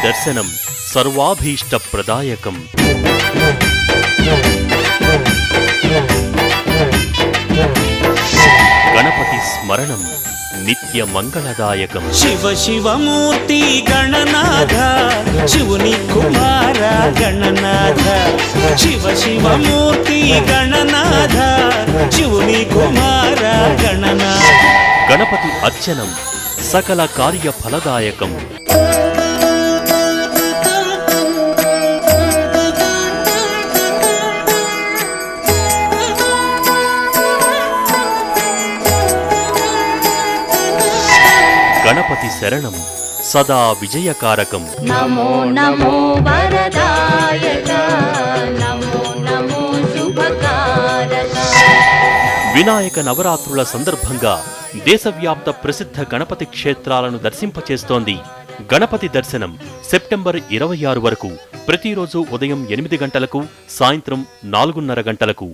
దర్శనం సర్వాభీష్టప్రదాయకం. గణపతి స్మరణం నిత్య మంగళదాయకం. శివ శివమూర్తి గణనాథ శివుని కుమార గణనాథ. శివ శివమూర్తి గణనాథ శివుని కుమార గణనాథ. గణపతి అర్చనం సకల కార్య ఫలదాయకం. గణపతి శరణం సదా విజయకారకం. నమో నమో వరదాయక నమో నమో శుభకారక. వినాయక నవరాత్రుల సందర్భంగా దేశవ్యాప్త ప్రసిద్ధ గణపతి క్షేత్రాలను దర్శింపచేస్తోంది గణపతి దర్శనం. సెప్టెంబర్ 26 వరకు ప్రతిరోజు ఉదయం 8 గంటలకు, సాయంత్రం 4:30 గంటలకు.